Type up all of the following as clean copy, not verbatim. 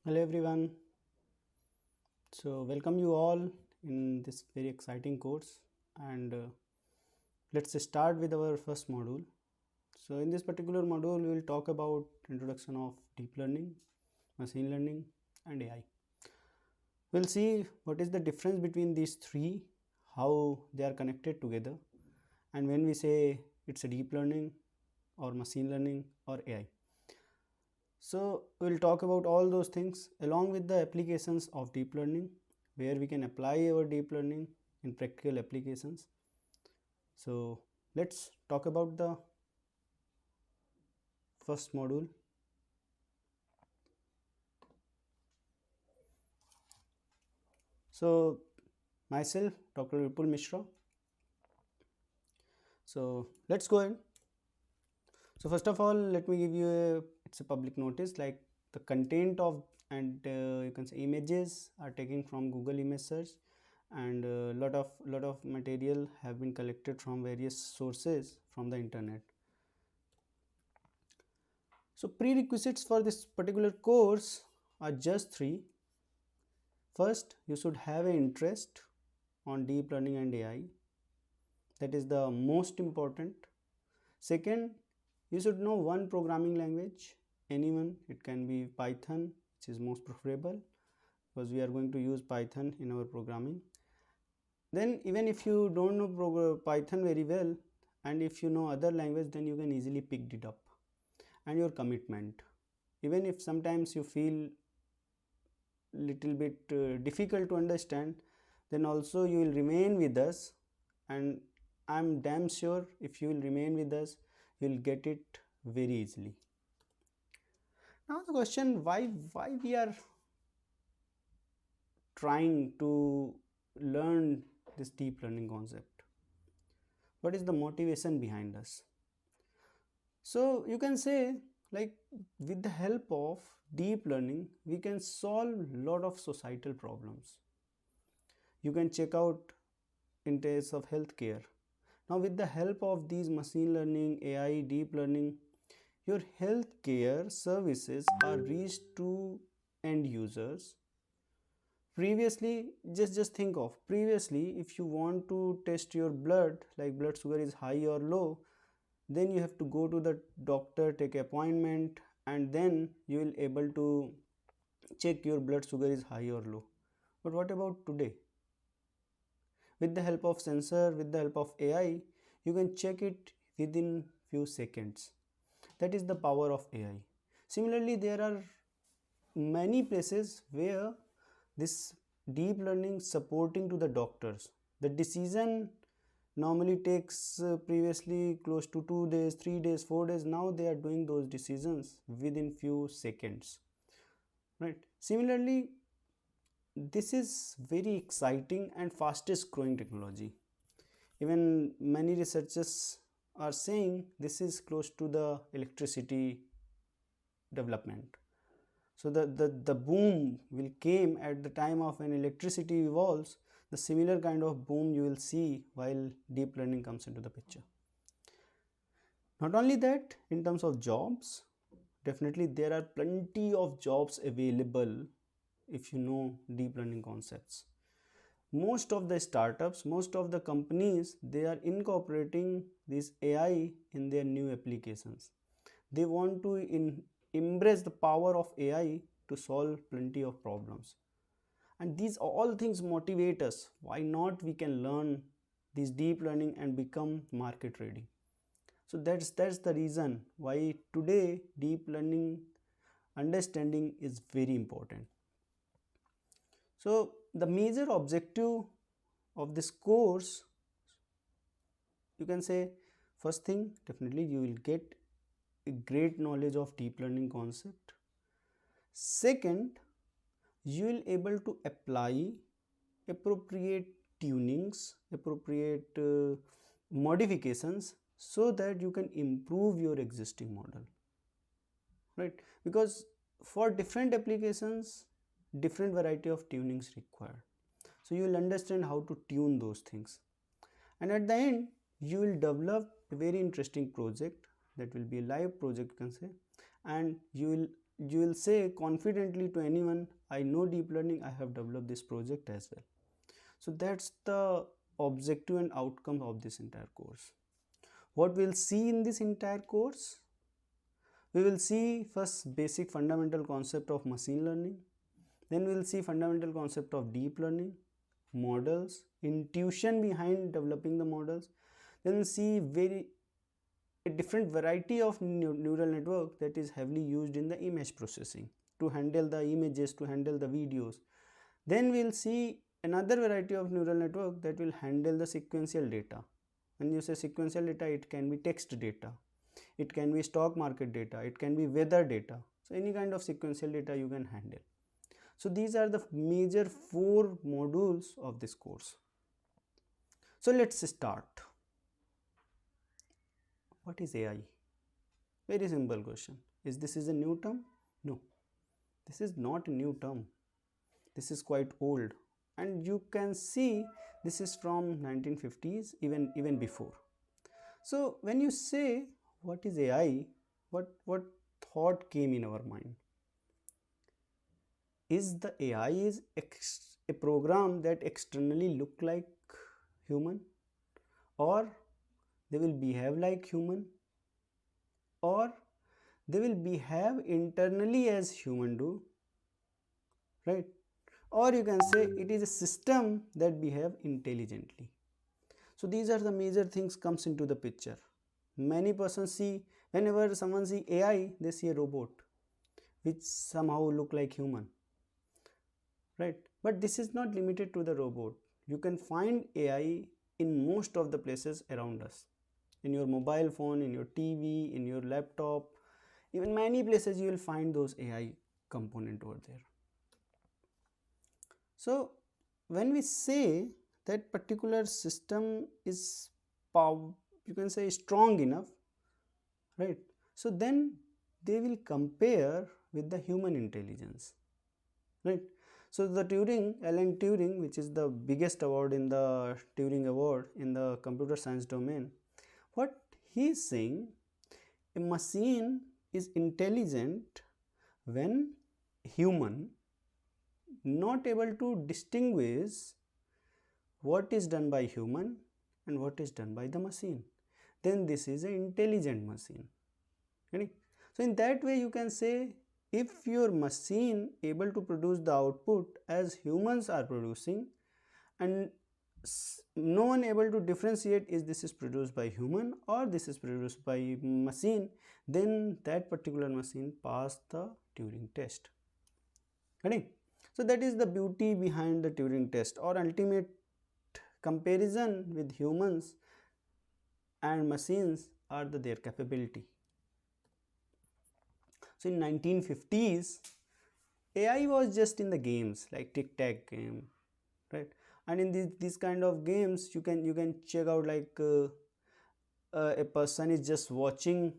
Hello everyone. So welcome you all in this very exciting course and let's start with our first module. So in this particular module we will talk about introduction of deep learning, machine learning and AI. We'll see what is the difference between these three, how they are connected together, and when we say it's a deep learning or machine learning or AI. So we'll talk about all those things along with the applications of deep learning, where we can apply our deep learning in practical applications. So let's talk about the first module. So myself, Dr. Vipul Mishra. So let's go ahead. So first of all, let me give you it's a public notice, like the content of and you can say images are taken from Google image search, and lot of material have been collected from various sources from the internet. So prerequisites for this particular course are just three. First, you should have an interest on deep learning and AI. That is the most important. Second, you should know one programming language, anyone. It can be Python, which is most preferable because we are going to use Python in our programming. Then even if you don't know Python very well, and if you know other language, then you can easily pick it up. And your commitment, even if sometimes you feel little bit difficult to understand, then also you will remain with us, and I'm damn sure if you will remain with us, you'll get it very easily. Now the question, why we are trying to learn this deep learning concept? What is the motivation behind us? So you can say, like, with the help of deep learning we can solve lot of societal problems. You can check out in terms of healthcare. Now with the help of these machine learning, AI, deep learning, your healthcare services are reached to end users. Previously, just think of previously, if you want to test your blood, like blood sugar is high or low, then you have to go to the doctor, take appointment, and then you will able to check your blood sugar is high or low. But what about today? With the help of sensor, with the help of AI, you can check it within few seconds. That is the power of AI. Similarly, there are many places where this deep learning supporting to the doctors. The decision normally takes previously close to 2 days, 3 days, 4 days. Now they are doing those decisions within few seconds, right? Similarly, this is very exciting and fastest growing technology. Even many researchers are saying this is close to the electricity development. So the boom will came at the time of when electricity evolves. The similar kind of boom you will see while deep learning comes into the picture. Not only that, in terms of jobs, definitely there are plenty of jobs available if you know deep learning concepts. Most of the startups, most of the companies, they are incorporating this AI in their new applications. They want to embrace the power of AI to solve plenty of problems. And these all things motivate us. Why not we can learn this deep learning and become market ready? So that's the reason why today deep learning understanding is very important. So the major objective of this course, you can say, first thing, definitely you will get a great knowledge of deep learning concept. Second, you will able to apply appropriate tunings, appropriate modifications, so that you can improve your existing model, right? Because for different applications, different variety of tunings required. So you will understand how to tune those things, and at the end you will develop a very interesting project that will be a live project, you can say, and you will you will say confidently to anyone, I know deep learning, I have developed this project as well. So that's the objective and outcome of this entire course. What we'll see in this entire course, we will see first basic fundamental concept of machine learning, then we will see fundamental concept of deep learning, models, intuition behind developing the models, then we'll see a different variety of neural network that is heavily used in the image processing to handle the images, to handle the videos. Then we'll see another variety of neural network that will handle the sequential data. When you say sequential data, it can be text data, it can be stock market data, it can be weather data. So any kind of sequential data you can handle. So these are the major 4 modules of this course. So let's start. What is AI? Very simple question. Is this a new term? No, this is not a new term. This is quite old, and you can see this is from 1950s, even before. So when you say what is AI, what thought came in our mind? Is the AI is a program that externally look like human, or they will behave like human, or they will behave internally as human do, right? Or you can say it is a system that behave intelligently. So these are the major things comes into the picture. Many persons see, whenever someone see AI, they see a robot which somehow look like human, right? But this is not limited to the robot. You can find AI in most of the places around us, in your mobile phone, in your TV, in your laptop, even many places you will find those AI component over there. So when we say that particular system is you can say strong enough, right? So then they will compare with the human intelligence, right? So the Alan Turing, which is the biggest award in the Turing Award in the computer science domain, what he is saying, a machine is intelligent when human not able to distinguish what is done by human and what is done by the machine, then this is an intelligent machine, right? So in that way you can say, if your machine able to produce the output as humans are producing, and no one able to differentiate is this is produced by human or this is produced by machine, then that particular machine passed the Turing test, right? So that is the beauty behind the Turing test, or ultimate comparison with humans and machines are their capability. So in 1950s, AI was just in the games like tic tac game, right? And in these kind of games, you can check out like a person is just watching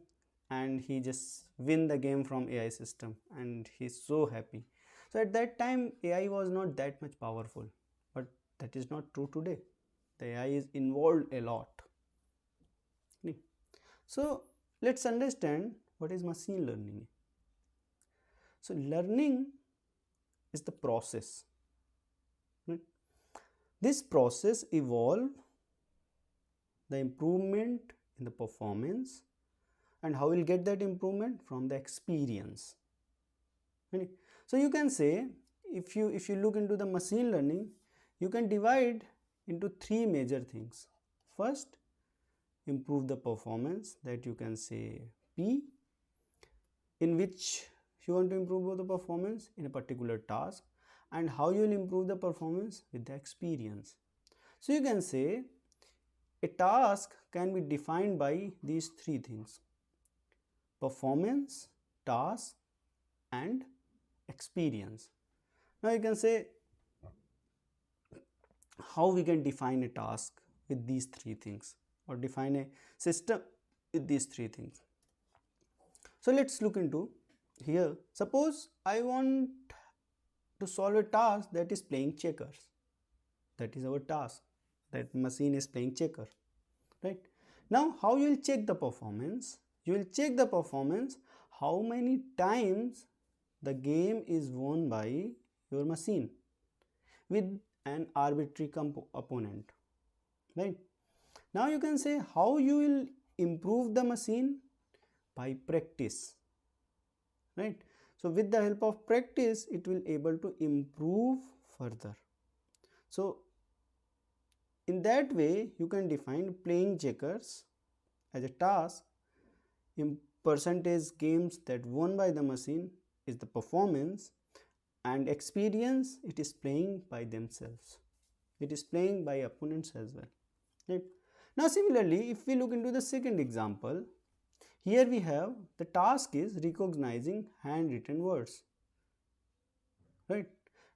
and he just win the game from AI system and he's so happy. So at that time AI was not that much powerful, but that is not true today. The AI is involved a lot. So let's understand what is machine learning. So learning is the process, right? This process evolve the improvement in the performance, and how we'll get that improvement from the experience, right? So you can say, if you look into the machine learning, you can divide into 3 major things. First, improve the performance, that you can say P, in which you want to improve the performance in a particular task, and how you will improve the performance with the experience. So you can say a task can be defined by these 3 things: performance, task, and experience. Now you can say how we can define a task with these 3 things, or define a system with these 3 things. So let's look into here. Suppose I want to solve a task that is playing checkers. That is our task. That machine is playing checker, right? Now how you will check the performance? You will check the performance how many times the game is won by your machine with an arbitrary opponent, right? Now you can say how you will improve the machine by practice, right? So with the help of practice it will able to improve further. So in that way you can define playing checkers as a task. In percentage games that won by the machine is the performance, and experience it is playing by themselves, it is playing by opponents as well, right? Now similarly if we look into the second example, here we have the task is recognizing handwritten words, right?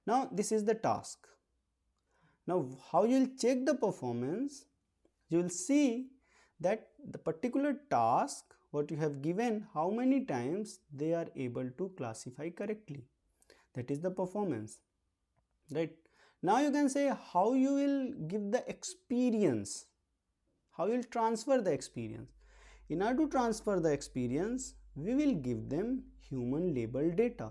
Now this is the task. Now how you will check the performance, you will see that the particular task what you have given, how many times they are able to classify correctly, that is the performance, right? Now you can say how you will give the experience, how you will transfer the experience. In order to transfer the experience we will give them human label data.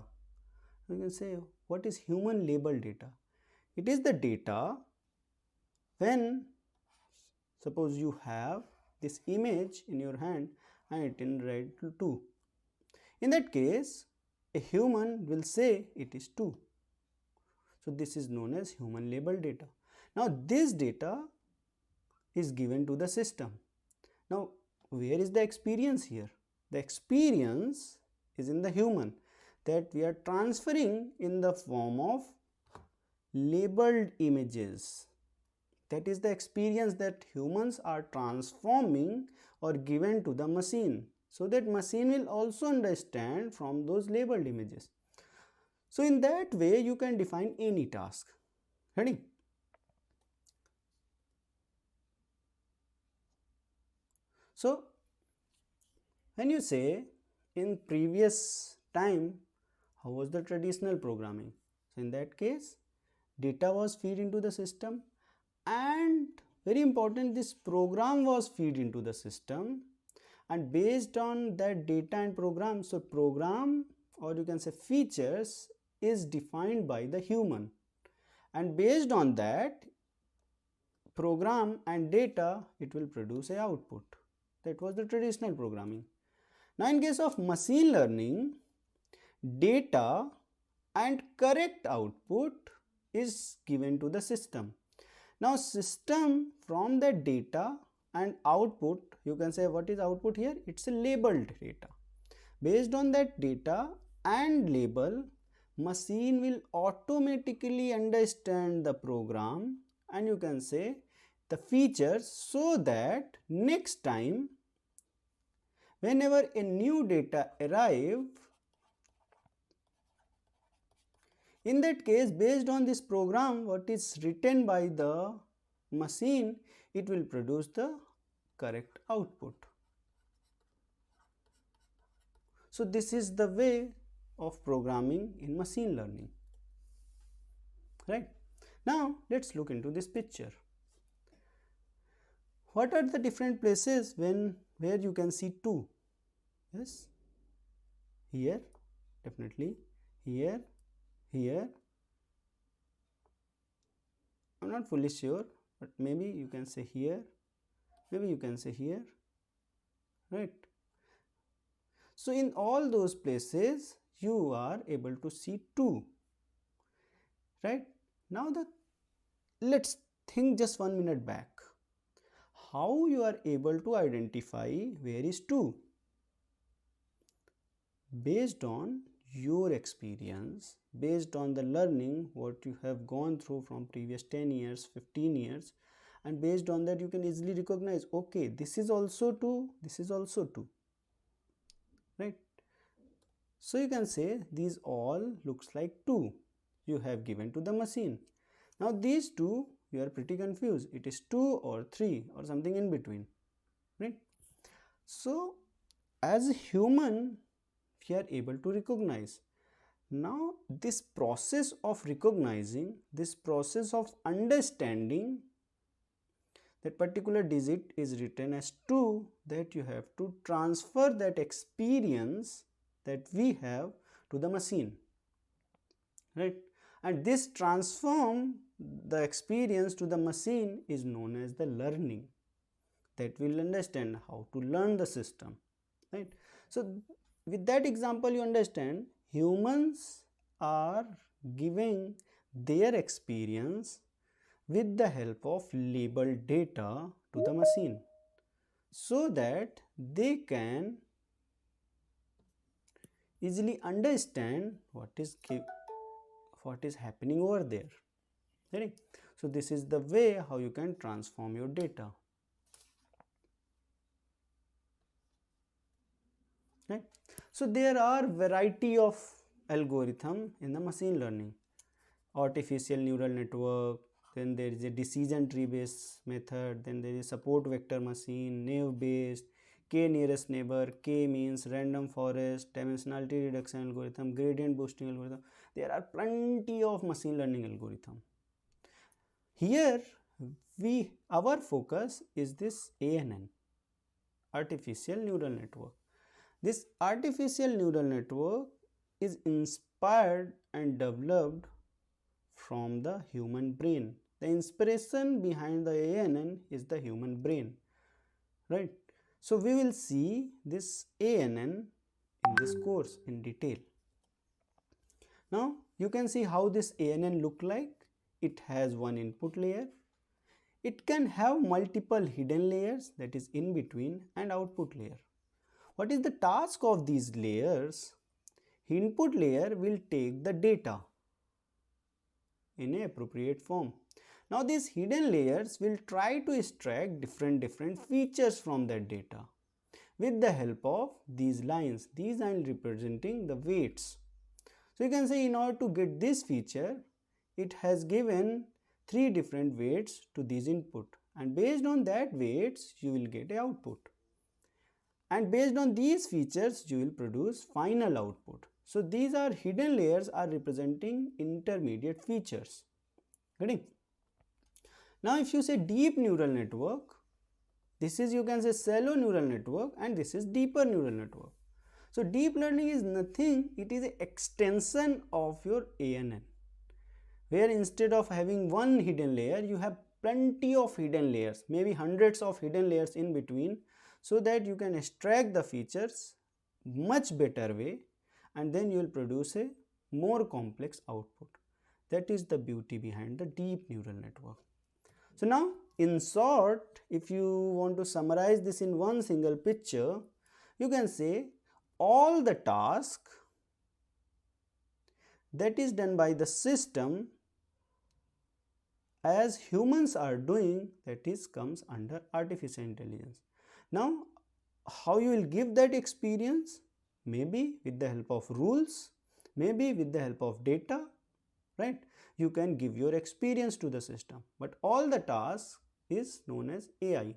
You can say what is human label data? It is the data when suppose you have this image in your hand and it in red 2. In that case a human will say it is 2. So this is known as human label data. Now this data is given to the system. Now where is the experience here? The experience is in the human, that we are transferring in the form of labeled images. That is the experience that humans are transforming or given to the machine, so that machine will also understand from those labeled images. So in that way you can define any task. Ready? So when you say in previous time how was the traditional programming, so in that case data was fed into the system, and very important, this program was fed into the system, and based on that data and program, so program or you can say features is defined by the human, and based on that program and data it will produce a output. That was the traditional programming. Now in case of machine learning, data and correct output is given to the system. Now system from the data and output, you can say what is output here? It's a labeled data. Based on that data and label, machine will automatically understand the program and you can say the features, so that next time whenever a new data arrive, in that case based on this program what is written by the machine, it will produce the correct output. So this is the way of programming in machine learning, right? Now let's look into this picture. What are the different places where you can see 2? Yes, here, definitely here, here. I'm not fully sure, but maybe you can say here, maybe you can say here, right? So in all those places you are able to see 2, right? Now let's think just 1 minute back. How you are able to identify where is 2? Based on your experience, based on the learning what you have gone through from previous 10 years, 15 years, and based on that you can easily recognize, okay, this is also 2, this is also 2, right? So you can say these all looks like 2 you have given to the machine. Now these 2 you are pretty confused, it is 2 or 3 or something in between, right? So as a human we are able to recognize. Now this process of recognizing, this process of understanding that particular digit is written as 2, that you have to transfer that experience that we have to the machine. right? And this transform the experience to the machine is known as the learning, that will understand how to learn the system, right? So with that example you understand humans are giving their experience with the help of labeled data to the machine so that they can easily understand what is happening over there, right? So this is the way how you can transform your data, right? So there are variety of algorithm in the machine learning: artificial neural network, then there is a decision tree based method, then there is support vector machine, naive based, k nearest neighbor, k means, random forest, dimensionality reduction algorithm, gradient boosting algorithm. There are plenty of machine learning algorithm. Here our focus is this ANN, artificial neural network. This artificial neural network is inspired and developed from the human brain. The inspiration behind the ANN is the human brain, right? So we will see this ANN in this course in detail. Now you can see how this ANN look like. It has one input layer. It can have multiple hidden layers, that is in between, and output layer. What is the task of these layers? Input layer will take the data in an appropriate form. Now these hidden layers will try to extract different features from that data with the help of these lines. These are representing the weights. So you can say in order to get this feature, it has given 3 different weights to this input, and based on that weights you will get a output, and based on these features you will produce final output. So these are hidden layers are representing intermediate features. Ready? Now if you say deep neural network, this is, you can say, shallow neural network, and this is deeper neural network. So deep learning is nothing, it is an extension of your ANN, where instead of having one hidden layer you have plenty of hidden layers, maybe hundreds of hidden layers in between, so that you can extract the features much better way, and then you will produce a more complex output. That is the beauty behind the deep neural network. So now in short, if you want to summarize this in one single picture, you can say all the task that is done by the system as humans are doing, that is comes under artificial intelligence. Now how you will give that experience? Maybe with the help of rules, maybe with the help of data, right? You can give your experience to the system, but all the task is known as AI.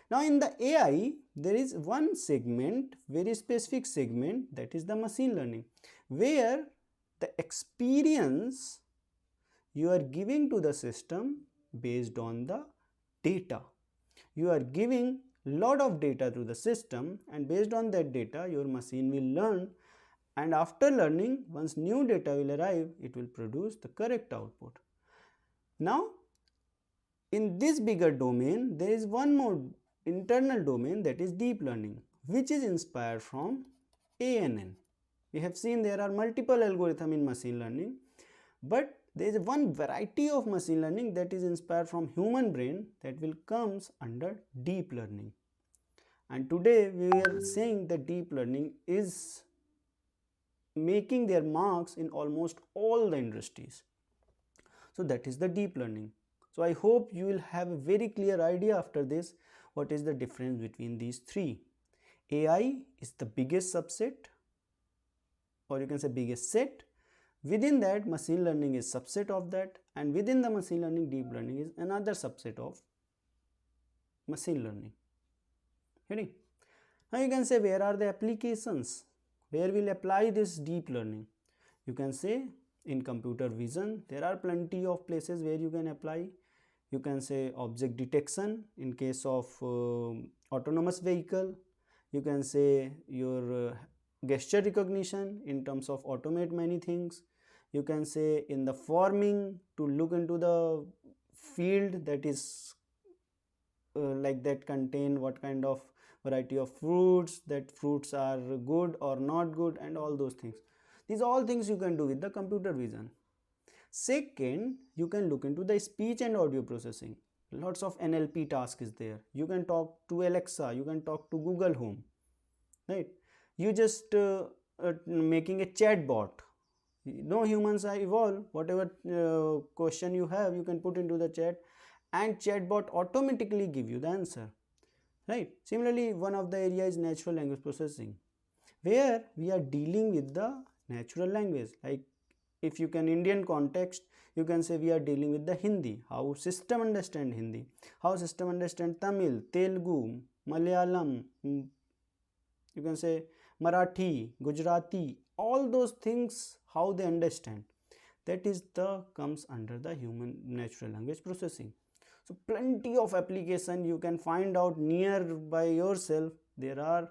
Now in the AI there is one segment, very specific segment, that is the machine learning, where the experience you are giving to the system based on the data. You are giving lot of data to the system, and based on that data your machine will learn, and after learning, once new data will arrive, it will produce the correct output. Now in this bigger domain there is one more internal domain, that is deep learning, which is inspired from ANN. We have seen there are multiple algorithms in machine learning, but there is one variety of machine learning that is inspired from human brain, that will comes under deep learning. And today we are saying that deep learning is making their marks in almost all the industries. So that is the deep learning. So I hope you will have a very clear idea after this what is the difference between these three. AI is the biggest subset, or you can say biggest set. Within that machine learning is subset of that, and within the machine learning deep learning is another subset of machine learning. Ready? Now you can say where are the applications, where will apply this deep learning? You can say in computer vision there are plenty of places where you can apply. You can say object detection in case of autonomous vehicle. You can say your gesture recognition in terms of automate many things. you can say in the farming, to look into the field that is like that contain what kind of variety of fruits, that fruits are good or not good, and all those things. These all things you can do with the computer vision. Second, you can look into the speech and audio processing. Lots of NLP task is there. You can talk to Alexa, you can talk to Google Home, right? You just making a chat bot. No humans are evolved. Whatever question you have, you can put into the chat, and chatbot automatically give you the answer, right? Similarly, one of the area is natural language processing, where we are dealing with the natural language. Like if you can Indian context, you can say we are dealing with the Hindi, how system understand Hindi, how system understand Tamil, Telugu, Malayalam, you can say Marathi, Gujarati, all those things, how they understand, that is the comes under the human natural language processing. So plenty of application you can find out near by yourself there are,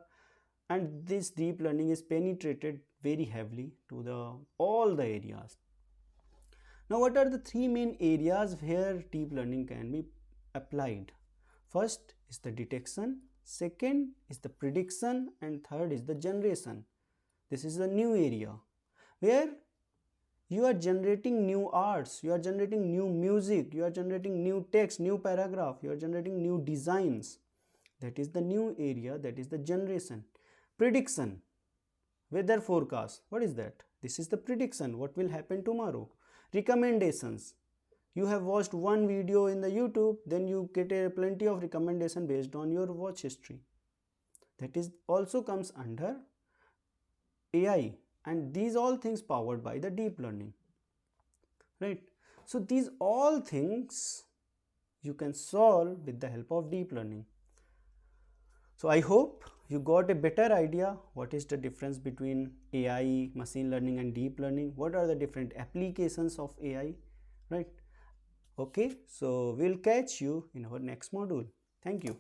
and this deep learning is penetrated very heavily to the all the areas. Now what are the three main areas where deep learning can be applied? First is the detection, second is the prediction, and third is the generation. This is a new area where you are generating new arts, you are generating new music, you are generating new text, new paragraph, you are generating new designs. That is the new area, that is the generation. Prediction, weather forecast, what is that? This is the prediction, what will happen tomorrow. Recommendations, you have watched one video in the YouTube, then you get a plenty of recommendation based on your watch history. That is also comes under AI, and these all things powered by the deep learning, right? So these all things you can solve with the help of deep learning. So I hope you got a better idea what is the difference between AI, machine learning, and deep learning, what are the different applications of AI, right? Okay, so we'll catch you in our next module. Thank you.